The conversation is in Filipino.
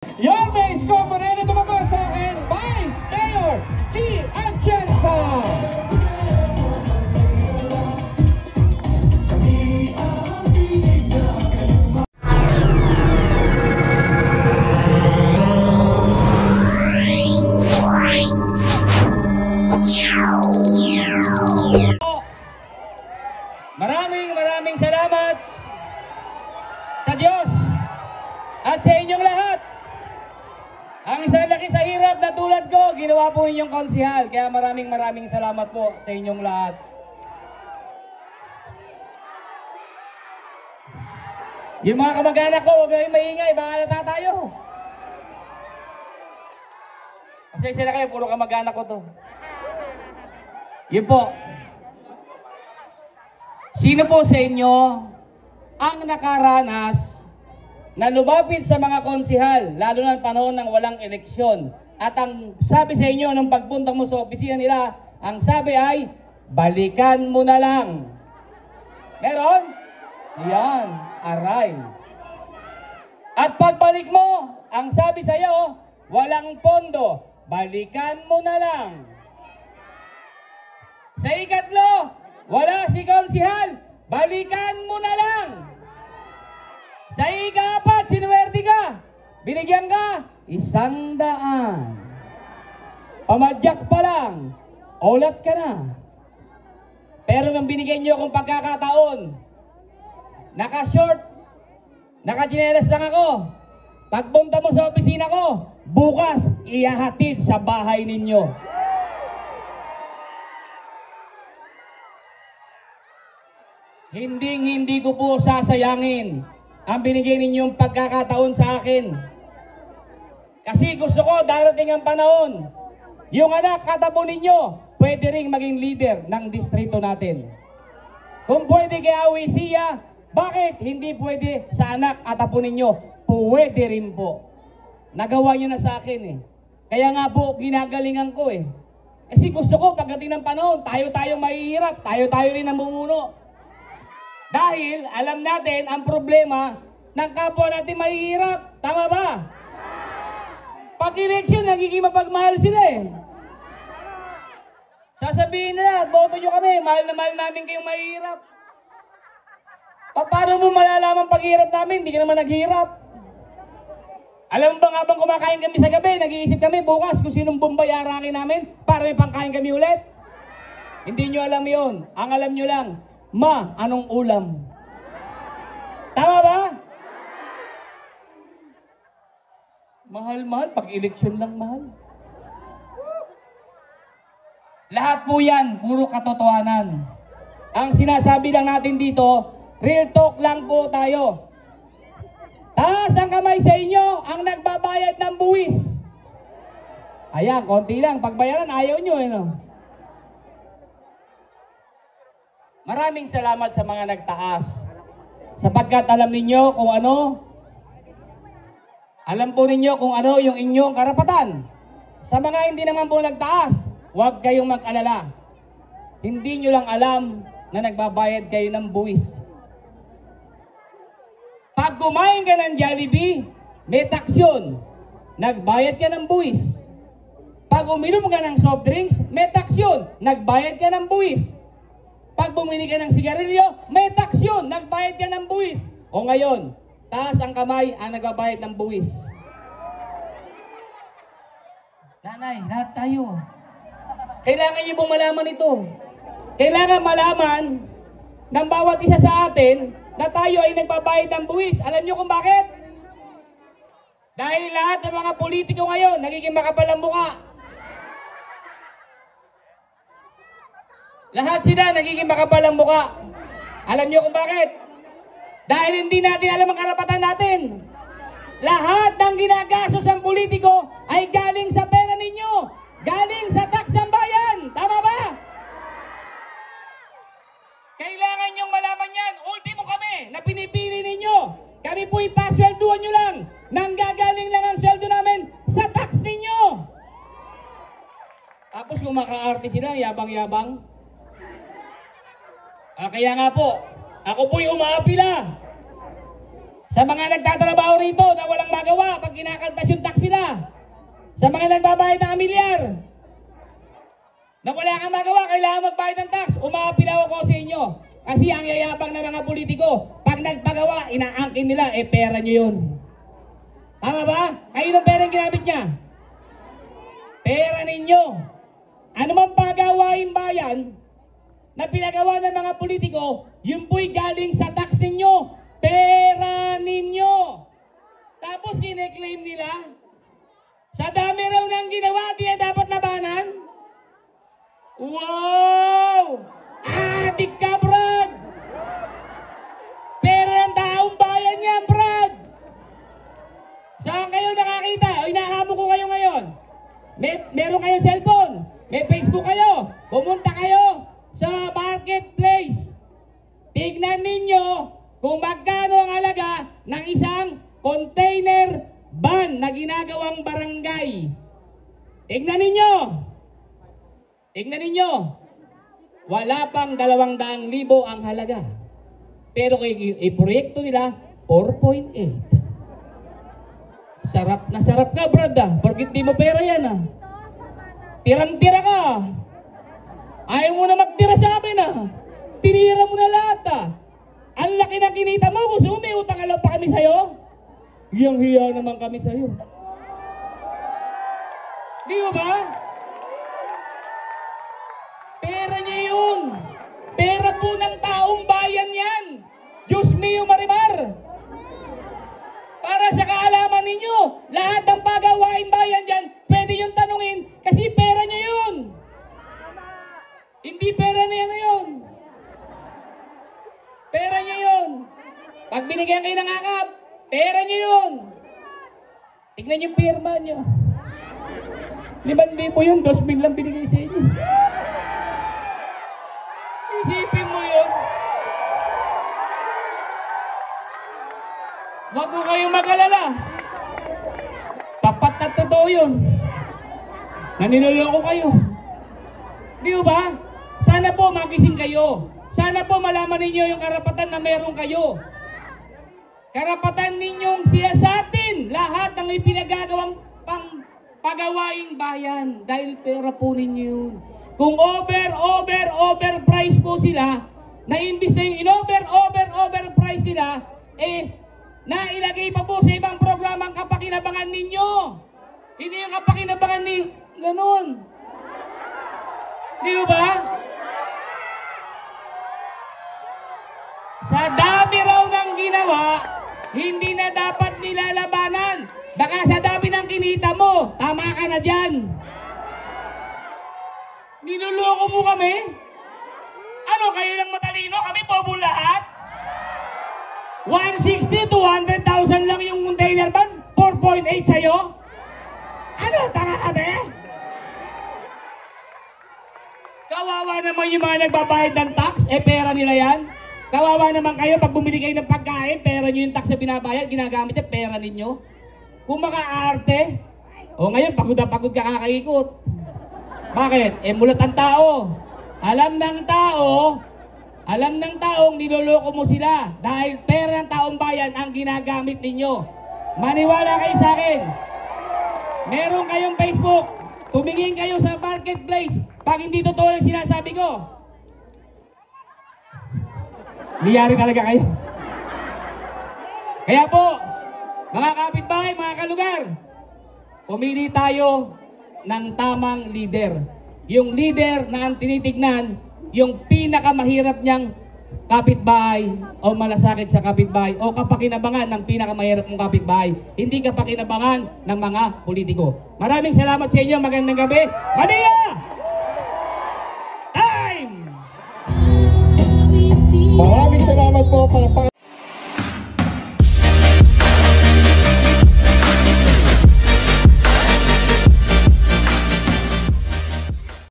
Your Vice Communero Tumagosa and Vice Mayor G. Atienza. Maraming salamat sa Diyos at sa inyong lahat. Ang isang laki sa hirap na tulad ko, ginawa po ninyong konsihal. Kaya maraming salamat po sa inyong lahat. Yung mga kamag-anak ko, huwag kayong maingay, baka halata tayo. Kasi sila kayo, puro kamag-anak ko to. Yun po. Sino po sa inyo ang nakaranas na lumapit sa mga konsihal, lalo na panahon ng walang eleksyon, at ang sabi sa inyo nung pagpunta mo sa opisina nila, ang sabi ay, balikan mo na lang. Meron? Yan, aray. At pagbalik mo, ang sabi sa iyo, walang pondo, balikan mo na lang. Sa ikatlo, wala si konsihal, balikan mo na lang. Sa ika-apat, sinuwerte ka, binigyan ka 100. Pamadyak pa lang, ulat ka na. Pero nang binigyan nyo akong pagkakataon, naka-short, naka-chinelas lang ako. Pagpunta mo sa opisina ko, bukas ihahatid sa bahay ninyo. Hindi ko po sasayangin ang binigay ninyong pagkakataon sa akin. Kasi gusto ko darating ang panahon, yung anak katapo ninyo, pwede ring maging leader ng distrito natin. Kung pwede kay Awisia, bakit hindi pwede sa anak katapo ninyo? Pwede rin po. Nagawa nyo na sa akin eh. Kaya nga po, ginagalingan ko eh. Kasi gusto ko pagdating ng panahon, tayo mahihirap, tayo rin namumuno. Dahil alam natin ang problema ng kapwa natin mahihirap. Tama ba? Pag-eleksyon, nagiging mapagmahal sila eh. Sasabihin nila, boto nyo kami, mahal na mahal namin kayong mahihirap. Paano mo malalaman paghihirap namin? Hindi ka naman naghihirap. Alam mo bang habang kumakain kami sa gabi, nag-iisip kami bukas kung sinong Bombay arakin namin para may pangkain kami ulit? Hindi nyo alam yun. Ang alam nyo lang, ma, anong ulam? Tama ba? Mahal, pag-eleksyon lang mahal. Lahat po yan, puro katotohanan. Ang sinasabi lang natin dito, real talk lang po tayo. Taas ang kamay sa inyo ang nagbabayad ng buwis. Ayan, konti lang. Pagbayaran, ayaw nyo eh, no? Maraming salamat sa mga nagtaas. Sapagkat alam ninyo kung ano, alam po ninyo kung ano yung inyong karapatan. Sa mga hindi naman po nagtaas, huwag kayong mag-alala. Hindi nyo lang alam na nagbabayad kayo ng buwis. Pag kumain ka ng Jollibee, may tax yun. Nagbayad ka ng buwis. Pag uminom ka ng soft drinks, may tax yun. Nagbayad ka ng buwis. Pag bumili ka ng sigarilyo, may tax yun. Nagbayad ka ng buwis. O ngayon, taas ang kamay ang nagbabayad ng buwis. Nanay, lahat tayo. Kailangan niyo pong malaman ito. Kailangan malaman ng bawat isa sa atin na tayo ay nagbabayad ng buwis. Alam niyo kung bakit? Dahil lahat ng mga politiko ngayon nagiging makapal ang mukha. Lahat sila nagiging makapal ang mukha. Alam niyo kung bakit? Dahil hindi natin alam ang karapatan natin. Lahat ng ginagastos ng politiko ay galing sa pera ninyo. Galing sa tax ng bayan. Tama ba? Kailangan niyong malaman yan. Ultimo kami na pinipili ninyo. Kami po'y paswelduhan nyo lang. Nanggagaling lang ang sweldo namin sa tax ninyo. Tapos kung maka-arte sila, yabang-yabang. Kaya nga po, ako po'y umaapila. Sa mga nagtatrabaho rito na walang magawa pag kinakaltas yung tax nila. Sa mga nagbabayad ng amilyar. Na wala kang magawa, kailangan magbayad ng tax. Umapil ako sa inyo. Kasi ang yayabang ng mga politiko, pag nagpagawa, inaangkin nila, pera nyo yun. Tama ba? Kayo ng pera yung ginamit niya? Pera ninyo. Ano mang pagawain bayan na pinagawa ng mga politiko, yun po'y galing sa tax ninyo. Pera ninyo. Tapos kine-claim nila, sa dami raw ng ginawa, di na dapat labanan? Wow! Adik ka, Brad! Pera ng taong bayan yan, Brad! Saan kayo nakakita? O inahamon ko kayo ngayon. Meron kayong cellphone, may Facebook kayo, pumunta kayo sa marketplace. Tignan ninyo kung magkano ang halaga ng isang container van na ginagawang barangay. Tignan ninyo. Tignan ninyo. Wala pang 200,000 ang halaga. Pero kung i-proyekto nila, 4.8. Sarap ka, Brad, Bakit di mo pera yan, Tirang-tira ka. Ayaw mo na magtira sa amin, Tinira mo na lahat, Ang laki ng kinita mo. Gusto mo may utang alam pa kami sa'yo? Hiyang-hiya naman kami sa'yo. Di mo ba? Pera niya yun. Pera po ng taong bayan yan. Diyos mio Marimar. Para sa kaalaman ninyo, lahat ng pagawain bayan dyan, pwede yung tanungin kasi pera niya yun. Hindi pera niya na yun. Pera niya yun. Pag binigyan kayo ng akap, pera niya yun. Tignan yung pirma niyo. 5,000 yun, 2,000 lang binigay sa inyo. Isipin mo yun. Huwag mo kayong mag-alala. Tapat na totoo yun. Naninuloko kayo. Di ba? Sana po magising kayo. Sana po malaman ninyo yung karapatan na meron kayo. Karapatan ninyong siyasatin lahat ng ipinagagawang pagawaing bayan. Dahil pera po ninyo yun. Kung overprice po sila, na-imbis na yung overprice sila, nailagay pa po sa ibang programang kapakinabangan ninyo. Hindi yung kapakinabangan ni ganun. Di ba? Sa dami raw ng ginawa, hindi na dapat nilalabanan. Baka sa dami ng kinita mo, tama ka na dyan. Niluloko mo kami? Ano, kayo lang matalino? Kami bobo lahat? 160, 200,000 lang yung container van, 4.8 sa'yo? Ano, tanga kami? Kawawa naman yung mga nagbabayad ng tax, pera nila yan. Kawawa naman kayo pag bumili kayo ng pagkain, pera nyo yung tax na binabayad, ginagamit yung pera ninyo. Kung maka-arte, ngayon pagod na pagod ka kakaikot. Bakit? Mulat ang tao. Alam ng taong niloloko mo sila dahil pera ng taong bayan ang ginagamit ninyo. Maniwala kayo sa akin. Meron kayong Facebook. Tumingin kayo sa marketplace. Pag hindi totoo yung sinasabi ko, liyari talaga kayo. Kaya po, mga kapitbahay, mga kalugar, pumili tayo ng tamang leader. Yung leader na ang tinitignan, yung pinakamahirap niyang kapitbahay o malasakit sa kapitbahay o kapakinabangan ng pinakamahirap mong kapitbahay. Hindi kapakinabangan ng mga politiko. Maraming salamat sa inyo. Magandang gabi. Manila! Time! Maraming salamat po para